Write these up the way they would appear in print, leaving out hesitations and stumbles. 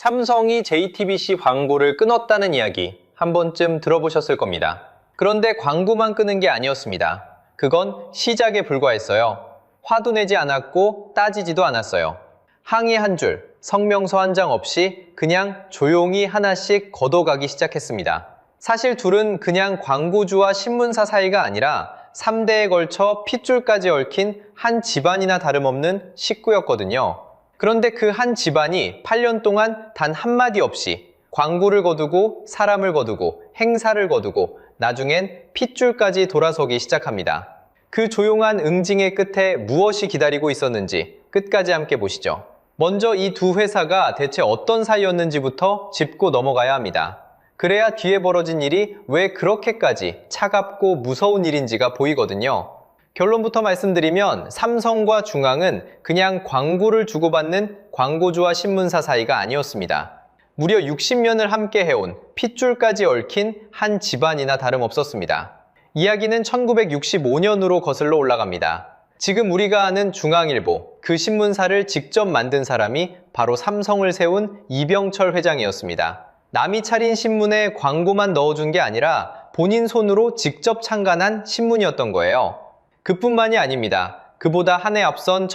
삼성이 JTBC 광고를 끊었다는 이야기 한 번쯤 들어보셨을 겁니다. 그런데 광고만 끄는 게 아니었습니다. 그건 시작에 불과했어요. 화도 내지 않았고 따지지도 않았어요. 항의 한 줄, 성명서 한 장 없이 그냥 조용히 하나씩 걷어가기 시작했습니다. 사실 둘은 그냥 광고주와 신문사 사이가 아니라 3대에 걸쳐 핏줄까지 얽힌 한 집안이나 다름없는 식구였거든요. 그런데 그 한 집안이 8년 동안 단 한마디 없이 광고를 거두고 사람을 거두고 행사를 거두고 나중엔 핏줄까지 돌아서기 시작합니다. 그 조용한 응징의 끝에 무엇이 기다리고 있었는지 끝까지 함께 보시죠. 먼저 이 두 회사가 대체 어떤 사이였는지부터 짚고 넘어가야 합니다. 그래야 뒤에 벌어진 일이 왜 그렇게까지 차갑고 무서운 일인지가 보이거든요. 결론부터 말씀드리면 삼성과 중앙은 그냥 광고를 주고받는 광고주와 신문사 사이가 아니었습니다. 무려 60년을 함께 해온 핏줄까지 얽힌 한 집안이나 다름없었습니다. 이야기는 1965년으로 거슬러 올라갑니다. 지금 우리가 아는 중앙일보, 그 신문사를 직접 만든 사람이 바로 삼성을 세운 이병철 회장이었습니다. 남이 차린 신문에 광고만 넣어준 게 아니라 본인 손으로 직접 창간한 신문이었던 거예요. 그뿐만이 아닙니다. 그보다 한 해 앞선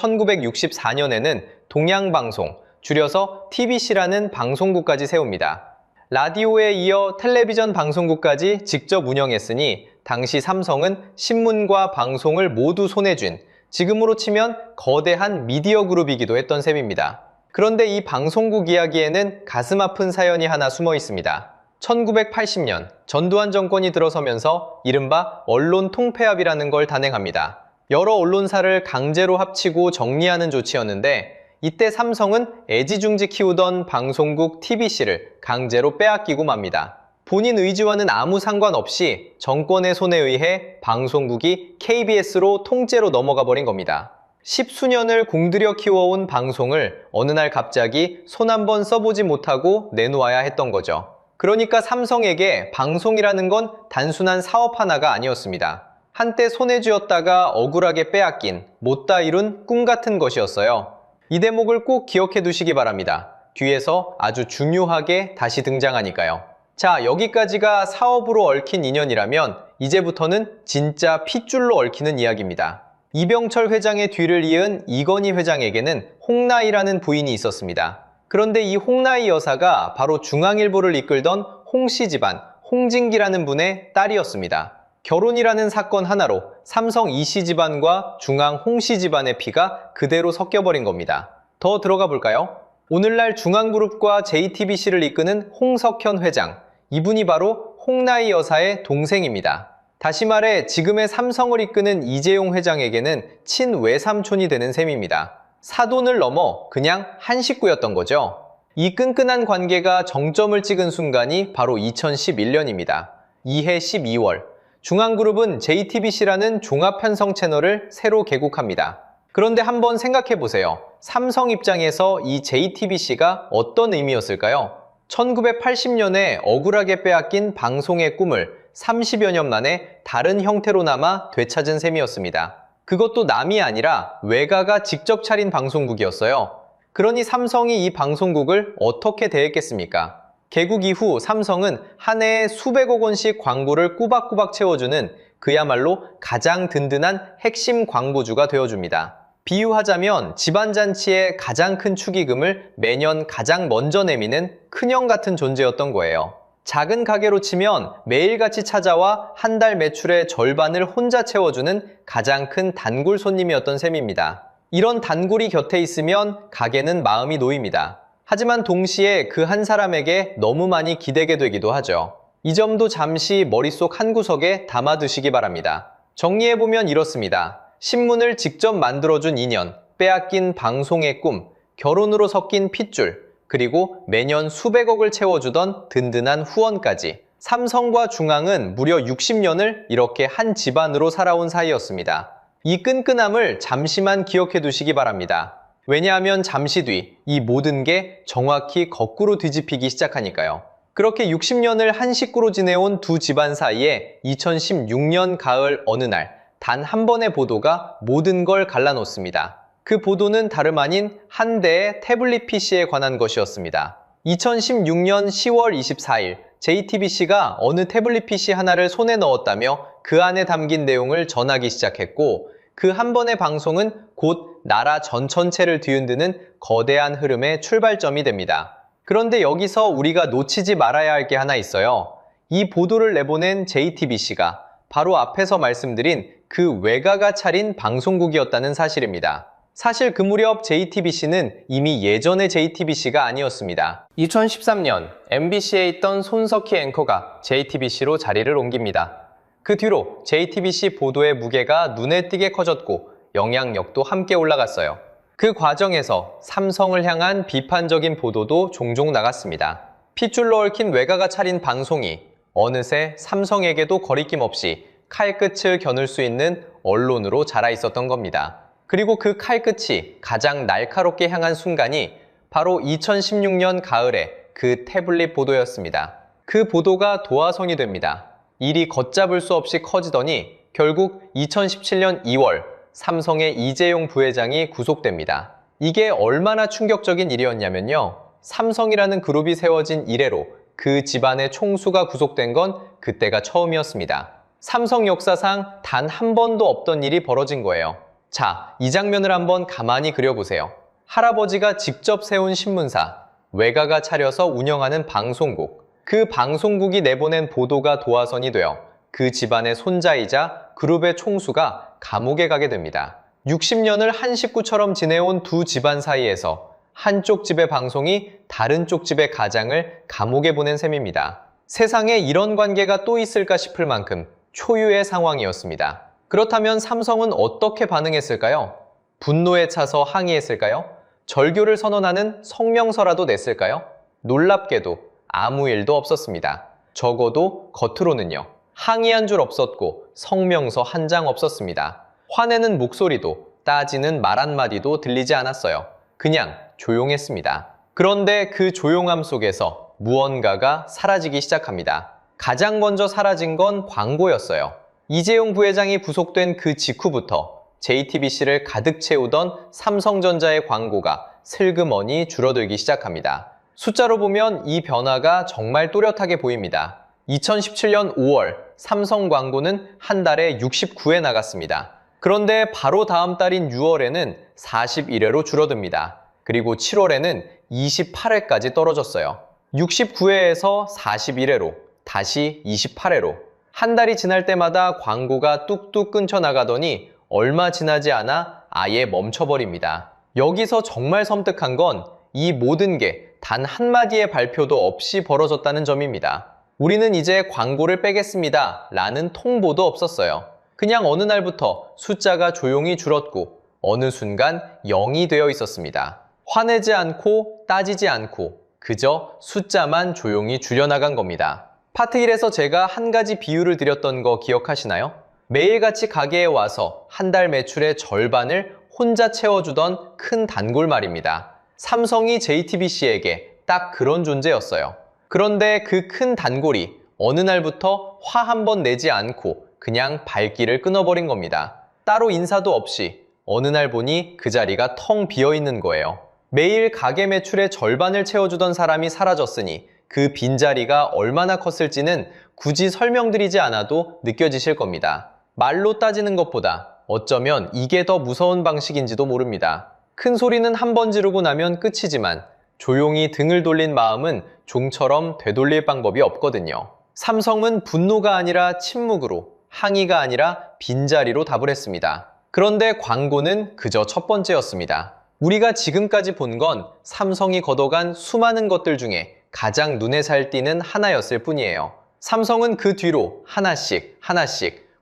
1964년에는 동양방송, 줄여서 TBC라는 방송국까지 세웁니다. 라디오에 이어 텔레비전 방송국까지 직접 운영했으니 당시 삼성은 신문과 방송을 모두 손에 쥔 지금으로 치면 거대한 미디어 그룹이기도 했던 셈입니다. 그런데 이 방송국 이야기에는 가슴 아픈 사연이 하나 숨어 있습니다. 1980년 전두환 정권이 들어서면서 이른바 언론 통폐합이라는 걸 단행합니다. 여러 언론사를 강제로 합치고 정리하는 조치였는데 이때 삼성은 애지중지 키우던 방송국 TBC를 강제로 빼앗기고 맙니다. 본인 의지와는 아무 상관없이 정권의 손에 의해 방송국이 KBS로 통째로 넘어가 버린 겁니다. 십수년을 공들여 키워온 방송을 어느 날 갑자기 손 한번 써보지 못하고 내놓아야 했던 거죠. 그러니까 삼성에게 방송이라는 건 단순한 사업 하나가 아니었습니다. 한때 손에 쥐었다가 억울하게 빼앗긴 못다 이룬 꿈 같은 것이었어요. 이 대목을 꼭 기억해 두시기 바랍니다. 뒤에서 아주 중요하게 다시 등장하니까요. 자, 여기까지가 사업으로 얽힌 인연이라면 이제부터는 진짜 핏줄로 얽히는 이야기입니다. 이병철 회장의 뒤를 이은 이건희 회장에게는 홍나희라는 부인이 있었습니다. 그런데 이 홍나희 여사가 바로 중앙일보를 이끌던 홍씨 집안, 홍진기라는 분의 딸이었습니다. 결혼이라는 사건 하나로 삼성 이씨 집안과 중앙 홍씨 집안의 피가 그대로 섞여버린 겁니다. 더 들어가 볼까요? 오늘날 중앙그룹과 JTBC를 이끄는 홍석현 회장, 이분이 바로 홍나희 여사의 동생입니다. 다시 말해 지금의 삼성을 이끄는 이재용 회장에게는 친외삼촌이 되는 셈입니다. 사돈을 넘어 그냥 한 식구였던 거죠. 이 끈끈한 관계가 정점을 찍은 순간이 바로 2011년입니다. 이해 12월, 중앙그룹은 JTBC라는 종합편성 채널을 새로 개국합니다. 그런데 한번 생각해보세요. 삼성 입장에서 이 JTBC가 어떤 의미였을까요? 1980년에 억울하게 빼앗긴 방송의 꿈을 30여 년 만에 다른 형태로나마 되찾은 셈이었습니다. 그것도 남이 아니라 외가가 직접 차린 방송국이었어요. 그러니 삼성이 이 방송국을 어떻게 대했겠습니까? 개국 이후 삼성은 한 해에 수백억 원씩 광고를 꼬박꼬박 채워주는 그야말로 가장 든든한 핵심 광고주가 되어줍니다. 비유하자면 집안잔치의 가장 큰 축의금을 매년 가장 먼저 내미는 큰형 같은 존재였던 거예요. 작은 가게로 치면 매일같이 찾아와 한 달 매출의 절반을 혼자 채워주는 가장 큰 단골 손님이었던 셈입니다. 이런 단골이 곁에 있으면 가게는 마음이 놓입니다. 하지만 동시에 그 한 사람에게 너무 많이 기대게 되기도 하죠. 이 점도 잠시 머릿속 한구석에 담아두시기 바랍니다. 정리해보면 이렇습니다. 신문을 직접 만들어준 인연, 빼앗긴 방송의 꿈, 결혼으로 섞인 핏줄, 그리고 매년 수백억을 채워주던 든든한 후원까지 삼성과 중앙은 무려 60년을 이렇게 한 집안으로 살아온 사이였습니다. 이 끈끈함을 잠시만 기억해 두시기 바랍니다. 왜냐하면 잠시 뒤 이 모든 게 정확히 거꾸로 뒤집히기 시작하니까요. 그렇게 60년을 한 식구로 지내온 두 집안 사이에 2016년 가을 어느 날 단 한 번의 보도가 모든 걸 갈라놓습니다. 그 보도는 다름 아닌 한 대의 태블릿 PC에 관한 것이었습니다. 2016년 10월 24일 JTBC가 어느 태블릿 PC 하나를 손에 넣었다며 그 안에 담긴 내용을 전하기 시작했고 그 한 번의 방송은 곧 나라 전체를 뒤흔드는 거대한 흐름의 출발점이 됩니다. 그런데 여기서 우리가 놓치지 말아야 할 게 하나 있어요. 이 보도를 내보낸 JTBC가 바로 앞에서 말씀드린 그 외가가 차린 방송국이었다는 사실입니다. 사실 그 무렵 JTBC는 이미 예전의 JTBC가 아니었습니다. 2013년 MBC에 있던 손석희 앵커가 JTBC로 자리를 옮깁니다. 그 뒤로 JTBC 보도의 무게가 눈에 띄게 커졌고 영향력도 함께 올라갔어요. 그 과정에서 삼성을 향한 비판적인 보도도 종종 나갔습니다. 핏줄로 얽힌 외가가 차린 방송이 어느새 삼성에게도 거리낌 없이 칼끝을 겨눌 수 있는 언론으로 자라 있었던 겁니다. 그리고 그 칼끝이 가장 날카롭게 향한 순간이 바로 2016년 가을의 그 태블릿 보도였습니다. 그 보도가 도화선이 됩니다. 일이 걷잡을 수 없이 커지더니 결국 2017년 2월 삼성의 이재용 부회장이 구속됩니다. 이게 얼마나 충격적인 일이었냐면요. 삼성이라는 그룹이 세워진 이래로 그 집안의 총수가 구속된 건 그때가 처음이었습니다. 삼성 역사상 단 한 번도 없던 일이 벌어진 거예요. 자, 이 장면을 한번 가만히 그려보세요. 할아버지가 직접 세운 신문사, 외가가 차려서 운영하는 방송국, 그 방송국이 내보낸 보도가 도화선이 되어 그 집안의 손자이자 그룹의 총수가 감옥에 가게 됩니다. 60년을 한 식구처럼 지내온 두 집안 사이에서 한쪽 집의 방송이 다른 쪽 집의 가장을 감옥에 보낸 셈입니다. 세상에 이런 관계가 또 있을까 싶을 만큼 초유의 상황이었습니다. 그렇다면 삼성은 어떻게 반응했을까요? 분노에 차서 항의했을까요? 절교를 선언하는 성명서라도 냈을까요? 놀랍게도 아무 일도 없었습니다. 적어도 겉으로는요. 항의한 줄 없었고 성명서 한 장 없었습니다. 화내는 목소리도 따지는 말 한마디도 들리지 않았어요. 그냥 조용했습니다. 그런데 그 조용함 속에서 무언가가 사라지기 시작합니다. 가장 먼저 사라진 건 광고였어요. 이재용 부회장이 구속된 그 직후부터 JTBC를 가득 채우던 삼성전자의 광고가 슬그머니 줄어들기 시작합니다. 숫자로 보면 이 변화가 정말 또렷하게 보입니다. 2017년 5월 삼성 광고는 한 달에 69회 나갔습니다. 그런데 바로 다음 달인 6월에는 41회로 줄어듭니다. 그리고 7월에는 28회까지 떨어졌어요. 69회에서 41회로, 다시 28회로. 한 달이 지날 때마다 광고가 뚝뚝 끊겨 나가더니 얼마 지나지 않아 아예 멈춰버립니다. 여기서 정말 섬뜩한 건 이 모든 게 단 한마디의 발표도 없이 벌어졌다는 점입니다. 우리는 이제 광고를 빼겠습니다 라는 통보도 없었어요. 그냥 어느 날부터 숫자가 조용히 줄었고 어느 순간 0이 되어 있었습니다. 화내지 않고 따지지 않고 그저 숫자만 조용히 줄여나간 겁니다. 파트 1에서 제가 한 가지 비유를 드렸던 거 기억하시나요? 매일같이 가게에 와서 한 달 매출의 절반을 혼자 채워주던 큰 단골 말입니다. 삼성이 JTBC에게 딱 그런 존재였어요. 그런데 그 큰 단골이 어느 날부터 화 한 번 내지 않고 그냥 발길을 끊어버린 겁니다. 따로 인사도 없이 어느 날 보니 그 자리가 텅 비어 있는 거예요. 매일 가게 매출의 절반을 채워주던 사람이 사라졌으니 그 빈자리가 얼마나 컸을지는 굳이 설명드리지 않아도 느껴지실 겁니다. 말로 따지는 것보다 어쩌면 이게 더 무서운 방식인지도 모릅니다. 큰 소리는 한 번 지르고 나면 끝이지만 조용히 등을 돌린 마음은 종처럼 되돌릴 방법이 없거든요. 삼성은 분노가 아니라 침묵으로, 항의가 아니라 빈자리로 답을 했습니다. 그런데 광고는 그저 첫 번째였습니다. 우리가 지금까지 본 건 삼성이 걷어간 수많은 것들 중에 가장 눈에 잘 띄는 하나였을 뿐이에요. 삼성은 그 뒤로 하나씩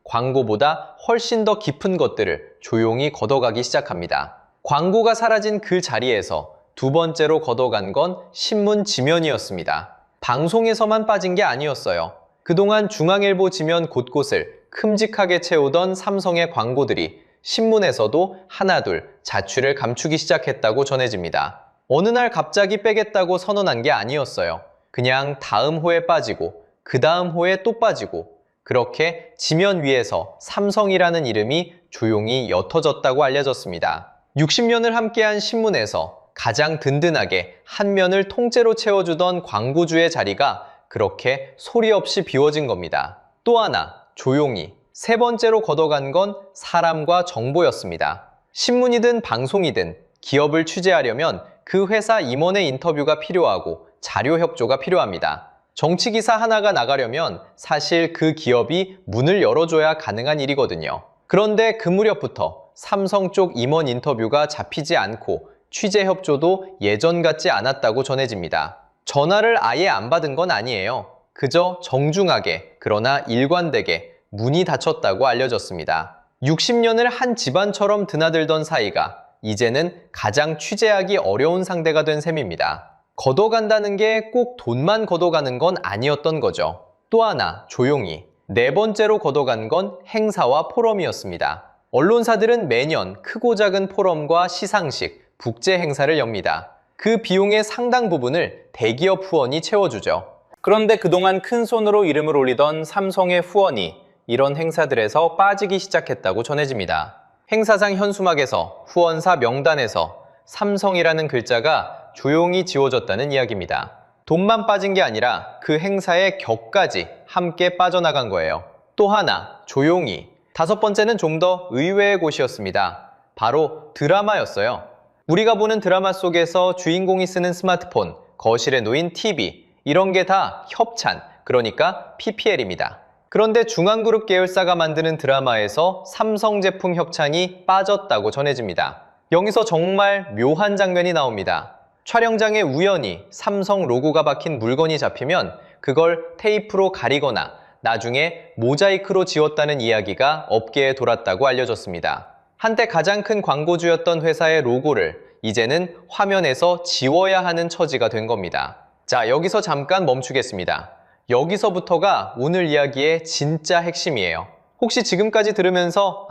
광고보다 훨씬 더 깊은 것들을 조용히 걷어가기 시작합니다. 광고가 사라진 그 자리에서 두 번째로 걷어간 건 신문 지면이었습니다. 방송에서만 빠진 게 아니었어요. 그동안 중앙일보 지면 곳곳을 큼직하게 채우던 삼성의 광고들이 신문에서도 하나둘 자취를 감추기 시작했다고 전해집니다. 어느 날 갑자기 빼겠다고 선언한 게 아니었어요. 그냥 다음 호에 빠지고 그 다음 호에 또 빠지고 그렇게 지면 위에서 삼성이라는 이름이 조용히 옅어졌다고 알려졌습니다. 60년을 함께한 신문에서 가장 든든하게 한 면을 통째로 채워주던 광고주의 자리가 그렇게 소리 없이 비워진 겁니다. 또 하나, 조용히. 세 번째로 걷어간 건 사람과 정보였습니다. 신문이든 방송이든 기업을 취재하려면 그 회사 임원의 인터뷰가 필요하고 자료 협조가 필요합니다. 정치기사 하나가 나가려면 사실 그 기업이 문을 열어줘야 가능한 일이거든요. 그런데 그 무렵부터 삼성 쪽 임원 인터뷰가 잡히지 않고 취재 협조도 예전 같지 않았다고 전해집니다. 전화를 아예 안 받은 건 아니에요. 그저 정중하게 그러나 일관되게 문이 닫혔다고 알려졌습니다. 60년을 한 집안처럼 드나들던 사이가 이제는 가장 취재하기 어려운 상대가 된 셈입니다. 걷어간다는 게 꼭 돈만 걷어가는 건 아니었던 거죠. 또 하나, 조용히. 네 번째로 걷어간 건 행사와 포럼이었습니다. 언론사들은 매년 크고 작은 포럼과 시상식, 국제 행사를 엽니다. 그 비용의 상당 부분을 대기업 후원이 채워주죠. 그런데 그동안 큰 손으로 이름을 올리던 삼성의 후원이 이런 행사들에서 빠지기 시작했다고 전해집니다. 행사장 현수막에서 후원사 명단에서 삼성이라는 글자가 조용히 지워졌다는 이야기입니다. 돈만 빠진 게 아니라 그 행사의 격까지 함께 빠져나간 거예요. 또 하나, 조용히. 다섯 번째는 좀 더 의외의 곳이었습니다. 바로 드라마였어요. 우리가 보는 드라마 속에서 주인공이 쓰는 스마트폰, 거실에 놓인 TV, 이런 게 다 협찬, 그러니까 PPL입니다. 그런데 중앙그룹 계열사가 만드는 드라마에서 삼성 제품 협찬이 빠졌다고 전해집니다. 여기서 정말 묘한 장면이 나옵니다. 촬영장에 우연히 삼성 로고가 박힌 물건이 잡히면 그걸 테이프로 가리거나 나중에 모자이크로 지웠다는 이야기가 업계에 돌았다고 알려졌습니다. 한때 가장 큰 광고주였던 회사의 로고를 이제는 화면에서 지워야 하는 처지가 된 겁니다. 자, 여기서 잠깐 멈추겠습니다. 여기서부터가 오늘 이야기의 진짜 핵심이에요. 혹시 지금까지 들으면서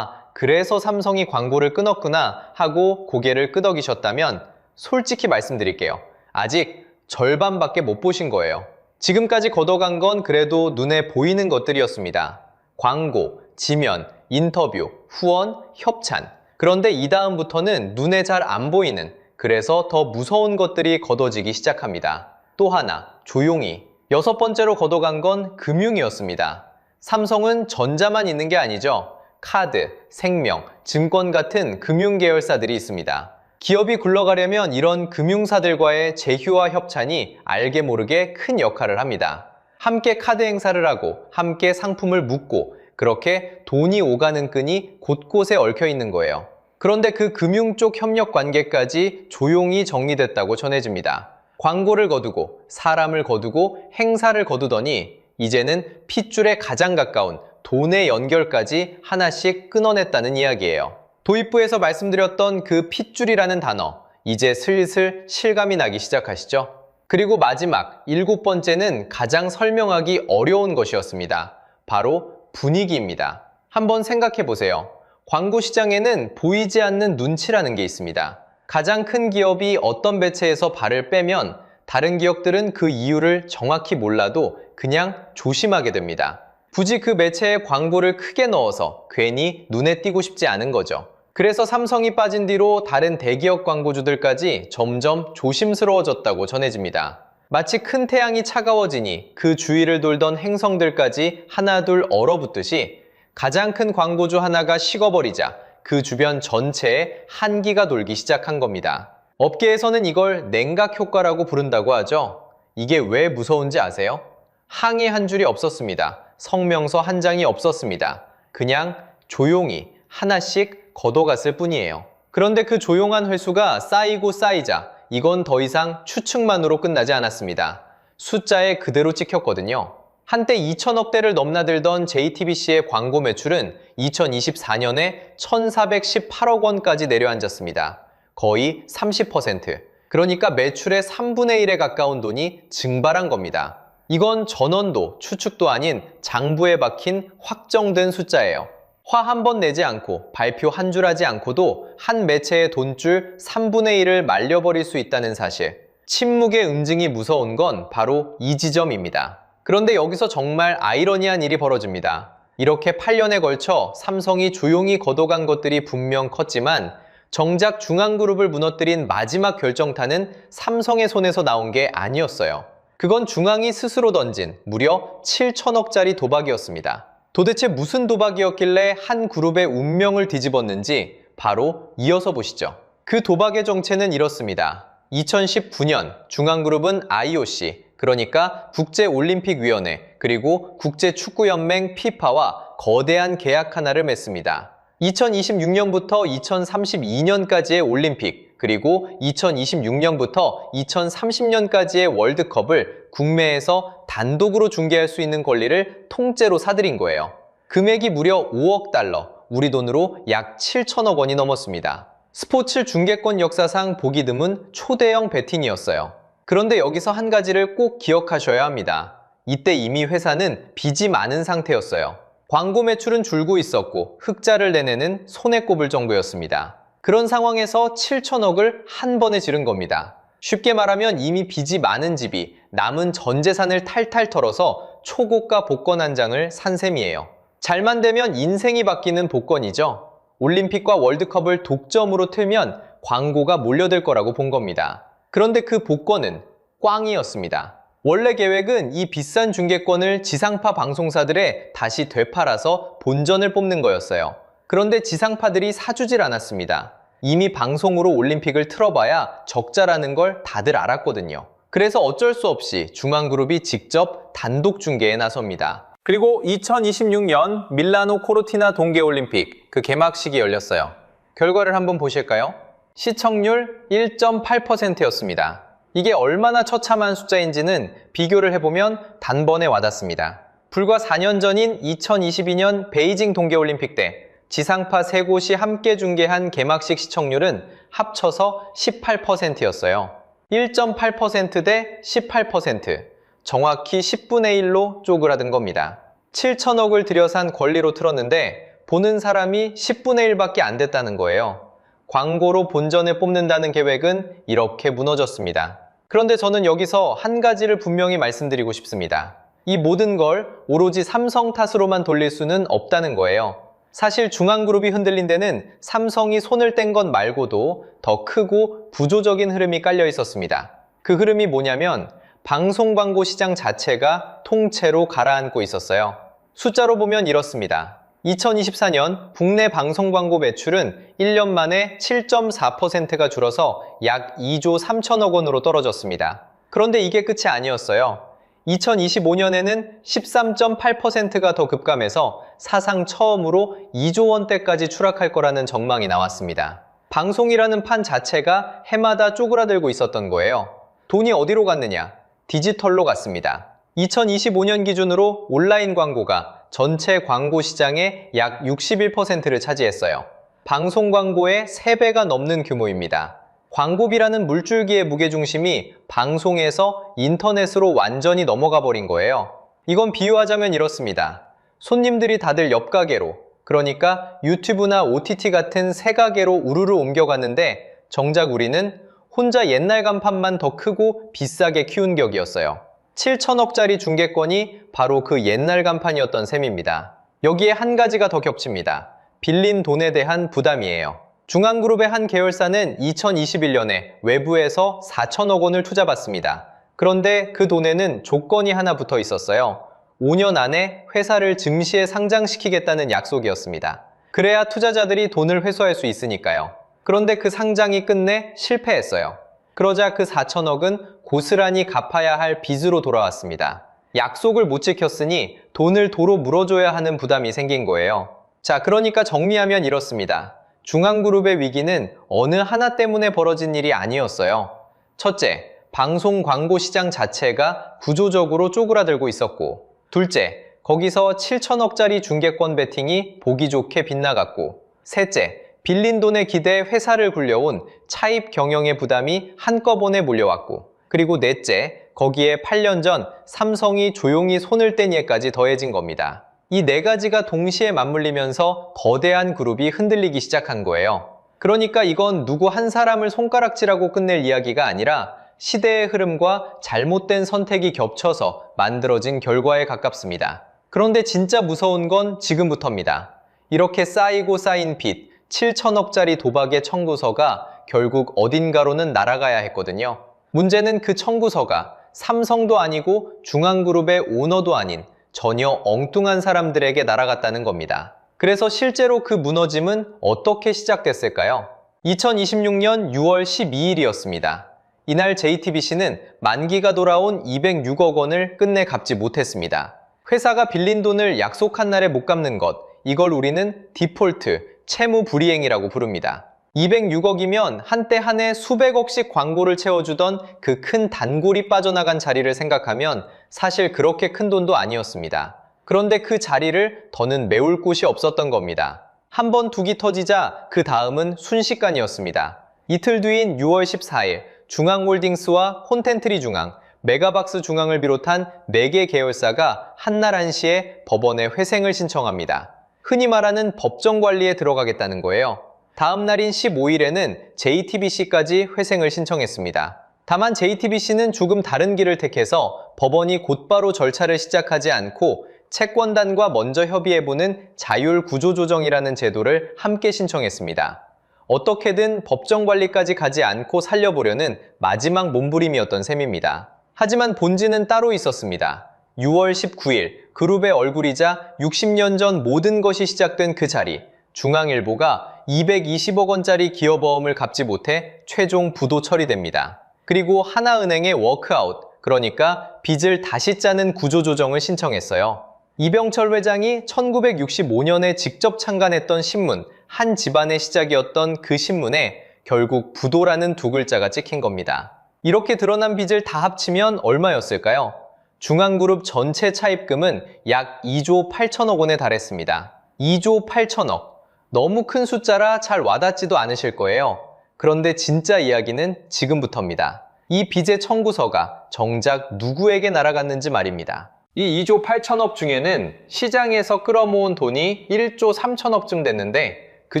그래서 삼성이 광고를 끊었구나 하고 고개를 끄덕이셨다면 솔직히 말씀드릴게요. 아직 절반밖에 못 보신 거예요. 지금까지 걷어간 건 그래도 눈에 보이는 것들이었습니다. 광고, 지면, 인터뷰, 후원, 협찬. 그런데 이 다음부터는 눈에 잘 안 보이는, 그래서 더 무서운 것들이 걷어지기 시작합니다. 또 하나, 조용히. 여섯 번째로 걷어간 건 금융이었습니다. 삼성은 전자만 있는 게 아니죠. 카드, 생명, 증권 같은 금융 계열사들이 있습니다. 기업이 굴러가려면 이런 금융사들과의 제휴와 협찬이 알게 모르게 큰 역할을 합니다. 함께 카드 행사를 하고 함께 상품을 묶고 그렇게 돈이 오가는 끈이 곳곳에 얽혀 있는 거예요. 그런데 그 금융 쪽 협력 관계까지 조용히 정리됐다고 전해집니다. 광고를 거두고 사람을 거두고 행사를 거두더니 이제는 핏줄에 가장 가까운 돈의 연결까지 하나씩 끊어냈다는 이야기예요. 도입부에서 말씀드렸던 그 핏줄이라는 단어, 이제 슬슬 실감이 나기 시작하시죠? 그리고 마지막 일곱 번째는 가장 설명하기 어려운 것이었습니다. 바로 분위기입니다. 한번 생각해 보세요. 광고 시장에는 보이지 않는 눈치라는 게 있습니다. 가장 큰 기업이 어떤 매체에서 발을 빼면 다른 기업들은 그 이유를 정확히 몰라도 그냥 조심하게 됩니다. 굳이 그 매체에 광고를 크게 넣어서 괜히 눈에 띄고 싶지 않은 거죠. 그래서 삼성이 빠진 뒤로 다른 대기업 광고주들까지 점점 조심스러워졌다고 전해집니다. 마치 큰 태양이 차가워지니 그 주위를 돌던 행성들까지 하나둘 얼어붙듯이 가장 큰 광고주 하나가 식어버리자 그 주변 전체에 한기가 돌기 시작한 겁니다. 업계에서는 이걸 냉각 효과라고 부른다고 하죠. 이게 왜 무서운지 아세요? 항해 한 줄이 없었습니다. 성명서 한 장이 없었습니다. 그냥 조용히 하나씩 걷어갔을 뿐이에요. 그런데 그 조용한 회수가 쌓이고 쌓이자 이건 더 이상 추측만으로 끝나지 않았습니다. 숫자에 그대로 찍혔거든요. 한때 2천억 대를 넘나들던 JTBC의 광고 매출은 2024년에 1,418억 원까지 내려앉았습니다. 거의 30%. 그러니까 매출의 3분의 1에 가까운 돈이 증발한 겁니다. 이건 전원도 추측도 아닌 장부에 박힌 확정된 숫자예요. 화 한 번 내지 않고 발표 한 줄 하지 않고도 한 매체의 돈줄 3분의 1을 말려버릴 수 있다는 사실. 침묵의 음증이 무서운 건 바로 이 지점입니다. 그런데 여기서 정말 아이러니한 일이 벌어집니다. 이렇게 8년에 걸쳐 삼성이 조용히 걷어간 것들이 분명 컸지만 정작 중앙그룹을 무너뜨린 마지막 결정타는 삼성의 손에서 나온 게 아니었어요. 그건 중앙이 스스로 던진 무려 7천억짜리 도박이었습니다. 도대체 무슨 도박이었길래 한 그룹의 운명을 뒤집었는지 바로 이어서 보시죠. 그 도박의 정체는 이렇습니다. 2019년 중앙그룹은 IOC, 그러니까 국제올림픽위원회, 그리고 국제축구연맹 FIFA와 거대한 계약 하나를 맺습니다. 2026년부터 2032년까지의 올림픽, 그리고 2026년부터 2030년까지의 월드컵을 국내에서 단독으로 중계할 수 있는 권리를 통째로 사들인 거예요. 금액이 무려 5억 달러, 우리 돈으로 약 7천억 원이 넘었습니다. 스포츠 중계권 역사상 보기 드문 초대형 베팅이었어요. 그런데 여기서 한 가지를 꼭 기억하셔야 합니다. 이때 이미 회사는 빚이 많은 상태였어요. 광고 매출은 줄고 있었고 흑자를 내내는 손에 꼽을 정도였습니다. 그런 상황에서 7천억을 한 번에 지른 겁니다. 쉽게 말하면 이미 빚이 많은 집이 남은 전 재산을 탈탈 털어서 초고가 복권 한 장을 산 셈이에요. 잘만 되면 인생이 바뀌는 복권이죠. 올림픽과 월드컵을 독점으로 틀면 광고가 몰려들 거라고 본 겁니다. 그런데 그 복권은 꽝이었습니다. 원래 계획은 이 비싼 중계권을 지상파 방송사들에 다시 되팔아서 본전을 뽑는 거였어요. 그런데 지상파들이 사주질 않았습니다. 이미 방송으로 올림픽을 틀어봐야 적자라는 걸 다들 알았거든요. 그래서 어쩔 수 없이 중앙그룹이 직접 단독 중계에 나섭니다. 그리고 2026년 밀라노 코르티나 동계올림픽 그 개막식이 열렸어요. 결과를 한번 보실까요? 시청률 1.8%였습니다. 이게 얼마나 처참한 숫자인지는 비교를 해보면 단번에 와닿습니다. 불과 4년 전인 2022년 베이징 동계올림픽 때 지상파 3곳이 함께 중계한 개막식 시청률은 합쳐서 18%였어요. 1.8% 대 18%, 정확히 10분의 1로 쪼그라든 겁니다. 7천억을 들여 산 권리로 틀었는데 보는 사람이 10분의 1밖에 안 됐다는 거예요. 광고로 본전을 뽑는다는 계획은 이렇게 무너졌습니다. 그런데 저는 여기서 한 가지를 분명히 말씀드리고 싶습니다. 이 모든 걸 오로지 삼성 탓으로만 돌릴 수는 없다는 거예요. 사실 중앙그룹이 흔들린 데는 삼성이 손을 뗀 것 말고도 더 크고 구조적인 흐름이 깔려 있었습니다. 그 흐름이 뭐냐면 방송 광고 시장 자체가 통째로 가라앉고 있었어요. 숫자로 보면 이렇습니다. 2024년 국내 방송 광고 매출은 1년 만에 7.4%가 줄어서 약 2조 3천억 원으로 떨어졌습니다. 그런데 이게 끝이 아니었어요. 2025년에는 13.8%가 더 급감해서 사상 처음으로 2조 원대까지 추락할 거라는 전망이 나왔습니다. 방송이라는 판 자체가 해마다 쪼그라들고 있었던 거예요. 돈이 어디로 갔느냐? 디지털로 갔습니다. 2025년 기준으로 온라인 광고가 전체 광고 시장의 약 61%를 차지했어요. 방송 광고의 3배가 넘는 규모입니다. 광고비라는 물줄기의 무게중심이 방송에서 인터넷으로 완전히 넘어가 버린 거예요. 이건 비유하자면 이렇습니다. 손님들이 다들 옆 가게로, 그러니까 유튜브나 OTT 같은 새 가게로 우르르 옮겨갔는데 정작 우리는 혼자 옛날 간판만 더 크고 비싸게 키운 격이었어요. 7천억짜리 중계권이 바로 그 옛날 간판이었던 셈입니다. 여기에 한 가지가 더 겹칩니다. 빌린 돈에 대한 부담이에요. 중앙그룹의 한 계열사는 2021년에 외부에서 4천억 원을 투자받습니다. 그런데 그 돈에는 조건이 하나 붙어 있었어요. 5년 안에 회사를 증시에 상장시키겠다는 약속이었습니다. 그래야 투자자들이 돈을 회수할 수 있으니까요. 그런데 그 상장이 끝내 실패했어요. 그러자 그 4천억은 고스란히 갚아야 할 빚으로 돌아왔습니다. 약속을 못 지켰으니 돈을 도로 물어줘야 하는 부담이 생긴 거예요. 자, 그러니까 정리하면 이렇습니다. 중앙그룹의 위기는 어느 하나 때문에 벌어진 일이 아니었어요. 첫째, 방송 광고 시장 자체가 구조적으로 쪼그라들고 있었고, 둘째, 거기서 7천억짜리 중계권 베팅이 보기 좋게 빗나갔고, 셋째, 빌린 돈에 기대해 회사를 굴려온 차입 경영의 부담이 한꺼번에 몰려왔고, 그리고 넷째, 거기에 8년 전 삼성이 조용히 손을 뗀 예까지 더해진 겁니다. 이 네 가지가 동시에 맞물리면서 거대한 그룹이 흔들리기 시작한 거예요. 그러니까 이건 누구 한 사람을 손가락질하고 끝낼 이야기가 아니라 시대의 흐름과 잘못된 선택이 겹쳐서 만들어진 결과에 가깝습니다. 그런데 진짜 무서운 건 지금부터입니다. 이렇게 쌓이고 쌓인 빚, 7천억짜리 도박의 청구서가 결국 어딘가로는 날아가야 했거든요. 문제는 그 청구서가 삼성도 아니고 중앙그룹의 오너도 아닌 전혀 엉뚱한 사람들에게 날아갔다는 겁니다. 그래서 실제로 그 무너짐은 어떻게 시작됐을까요? 2026년 6월 12일이었습니다. 이날 JTBC는 만기가 돌아온 206억 원을 끝내 갚지 못했습니다. 회사가 빌린 돈을 약속한 날에 못 갚는 것, 이걸 우리는 디폴트, 채무 불이행이라고 부릅니다. 206억이면 한때 한 해 수백억씩 광고를 채워주던 그 큰 단골이 빠져나간 자리를 생각하면 사실 그렇게 큰 돈도 아니었습니다. 그런데 그 자리를 더는 메울 곳이 없었던 겁니다. 한번 둑이 터지자 그 다음은 순식간이었습니다. 이틀 뒤인 6월 14일 중앙홀딩스와 콘텐트리 중앙, 메가박스 중앙을 비롯한 4개 계열사가 한날 한시에 법원에 회생을 신청합니다. 흔히 말하는 법정 관리에 들어가겠다는 거예요. 다음 날인 15일에는 JTBC까지 회생을 신청했습니다. 다만 JTBC는 조금 다른 길을 택해서 법원이 곧바로 절차를 시작하지 않고 채권단과 먼저 협의해보는 자율구조조정이라는 제도를 함께 신청했습니다. 어떻게든 법정 관리까지 가지 않고 살려보려는 마지막 몸부림이었던 셈입니다. 하지만 본질은 따로 있었습니다. 6월 19일 그룹의 얼굴이자 60년 전 모든 것이 시작된 그 자리, 중앙일보가 220억 원짜리 기업어음을 갚지 못해 최종 부도 처리됩니다. 그리고 하나은행의 워크아웃, 그러니까 빚을 다시 짜는 구조조정을 신청했어요. 이병철 회장이 1965년에 직접 창간했던 신문, 한 집안의 시작이었던 그 신문에 결국 부도라는 두 글자가 찍힌 겁니다. 이렇게 드러난 빚을 다 합치면 얼마였을까요? 중앙그룹 전체 차입금은 약 2조 8천억 원에 달했습니다. 2조 8천억. 너무 큰 숫자라 잘 와닿지도 않으실 거예요. 그런데 진짜 이야기는 지금부터입니다. 이 빚의 청구서가 정작 누구에게 날아갔는지 말입니다. 이 2조 8천억 중에는 시장에서 끌어모은 돈이 1조 3천억쯤 됐는데 그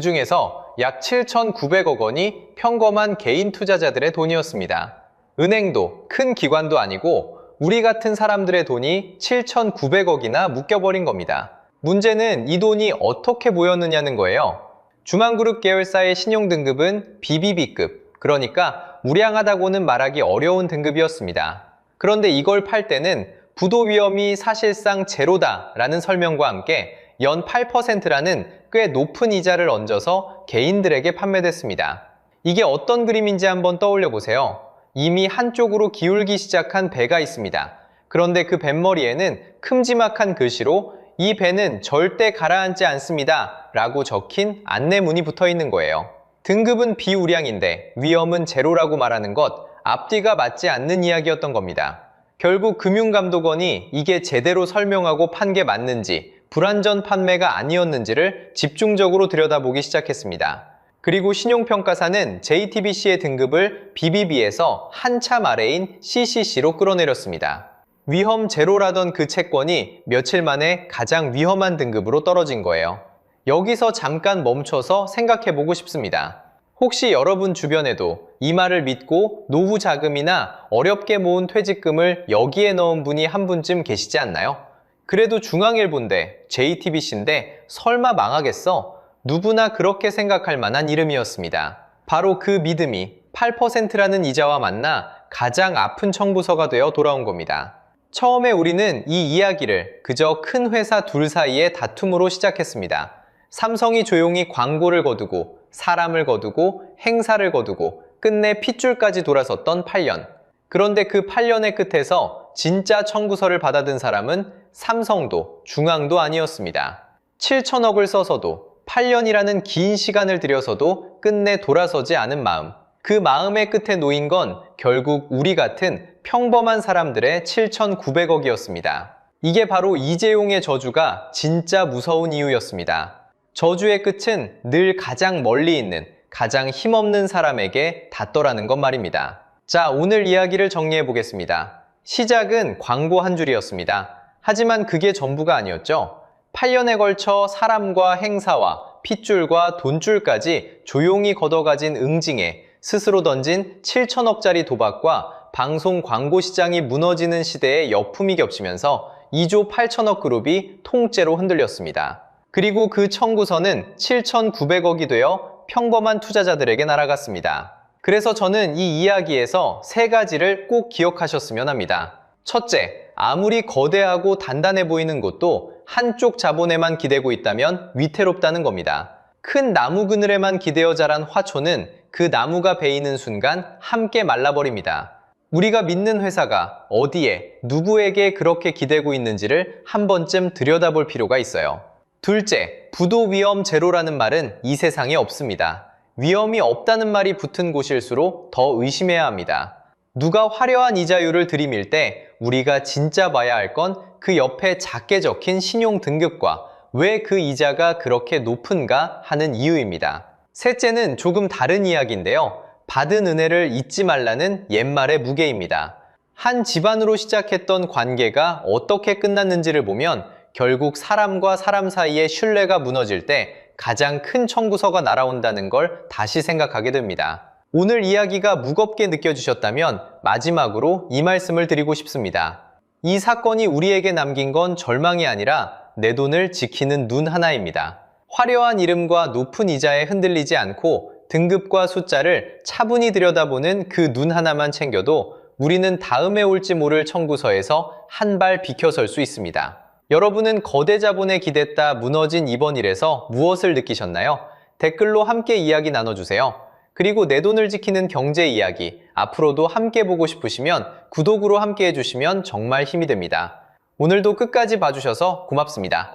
중에서 약 7,900억 원이 평범한 개인 투자자들의 돈이었습니다. 은행도 큰 기관도 아니고 우리 같은 사람들의 돈이 7,900억이나 묶여버린 겁니다. 문제는 이 돈이 어떻게 모였느냐는 거예요. 중앙그룹 계열사의 신용등급은 BBB급, 그러니까 우량하다고는 말하기 어려운 등급이었습니다. 그런데 이걸 팔 때는 부도 위험이 사실상 제로다라는 설명과 함께 연 8%라는 꽤 높은 이자를 얹어서 개인들에게 판매됐습니다. 이게 어떤 그림인지 한번 떠올려 보세요. 이미 한쪽으로 기울기 시작한 배가 있습니다. 그런데 그 뱃머리에는 큼지막한 글씨로 이 배는 절대 가라앉지 않습니다 라고 적힌 안내문이 붙어 있는 거예요. 등급은 비우량인데 위험은 제로라고 말하는 것, 앞뒤가 맞지 않는 이야기였던 겁니다. 결국 금융감독원이 이게 제대로 설명하고 판 게 맞는지 불완전 판매가 아니었는지를 집중적으로 들여다보기 시작했습니다. 그리고 신용평가사는 JTBC의 등급을 BBB에서 한참 아래인 CCC로 끌어내렸습니다. 위험 제로라던 그 채권이 며칠 만에 가장 위험한 등급으로 떨어진 거예요. 여기서 잠깐 멈춰서 생각해보고 싶습니다. 혹시 여러분 주변에도 이 말을 믿고 노후 자금이나 어렵게 모은 퇴직금을 여기에 넣은 분이 한 분쯤 계시지 않나요? 그래도 중앙일보인데 JTBC인데 설마 망하겠어? 누구나 그렇게 생각할 만한 이름이었습니다. 바로 그 믿음이 8%라는 이자와 만나 가장 아픈 청구서가 되어 돌아온 겁니다. 처음에 우리는 이 이야기를 그저 큰 회사 둘 사이의 다툼으로 시작했습니다. 삼성이 조용히 광고를 거두고 사람을 거두고 행사를 거두고 끝내 핏줄까지 돌아섰던 8년. 그런데 그 8년의 끝에서 진짜 청구서를 받아든 사람은 삼성도 중앙도 아니었습니다. 7천억을 써서도 8년이라는 긴 시간을 들여서도 끝내 돌아서지 않은 마음. 그 마음의 끝에 놓인 건 결국 우리 같은 평범한 사람들의 7,900억이었습니다. 이게 바로 이재용의 저주가 진짜 무서운 이유였습니다. 저주의 끝은 늘 가장 멀리 있는, 가장 힘없는 사람에게 닿더라는 것 말입니다. 자, 오늘 이야기를 정리해 보겠습니다. 시작은 광고 한 줄이었습니다. 하지만 그게 전부가 아니었죠. 8년에 걸쳐 사람과 행사와 핏줄과 돈줄까지 조용히 걷어가진 응징에 스스로 던진 7천억짜리 도박과 방송 광고 시장이 무너지는 시대에 역풍이 겹치면서 2조 8천억 그룹이 통째로 흔들렸습니다. 그리고 그 청구서는 7,900억이 되어 평범한 투자자들에게 날아갔습니다. 그래서 저는 이 이야기에서 세 가지를 꼭 기억하셨으면 합니다. 첫째, 아무리 거대하고 단단해 보이는 곳도 한쪽 자본에만 기대고 있다면 위태롭다는 겁니다. 큰 나무 그늘에만 기대어 자란 화초는 그 나무가 베이는 순간 함께 말라버립니다. 우리가 믿는 회사가 어디에, 누구에게 그렇게 기대고 있는지를 한 번쯤 들여다볼 필요가 있어요. 둘째, 부도 위험 제로라는 말은 이 세상에 없습니다. 위험이 없다는 말이 붙은 곳일수록 더 의심해야 합니다. 누가 화려한 이자율을 들이밀 때 우리가 진짜 봐야 할 건 그 옆에 작게 적힌 신용 등급과 왜 그 이자가 그렇게 높은가 하는 이유입니다. 셋째는 조금 다른 이야기인데요. 받은 은혜를 잊지 말라는 옛말의 무게입니다. 한 집안으로 시작했던 관계가 어떻게 끝났는지를 보면 결국 사람과 사람 사이의 신뢰가 무너질 때 가장 큰 청구서가 날아온다는 걸 다시 생각하게 됩니다. 오늘 이야기가 무겁게 느껴지셨다면 마지막으로 이 말씀을 드리고 싶습니다. 이 사건이 우리에게 남긴 건 절망이 아니라 내 돈을 지키는 눈 하나입니다. 화려한 이름과 높은 이자에 흔들리지 않고 등급과 숫자를 차분히 들여다보는 그 눈 하나만 챙겨도 우리는 다음에 올지 모를 청구서에서 한 발 비켜설 수 있습니다. 여러분은 거대 자본에 기댔다 무너진 이번 일에서 무엇을 느끼셨나요? 댓글로 함께 이야기 나눠주세요. 그리고 내 돈을 지키는 경제 이야기, 앞으로도 함께 보고 싶으시면 구독으로 함께 해주시면 정말 힘이 됩니다. 오늘도 끝까지 봐주셔서 고맙습니다.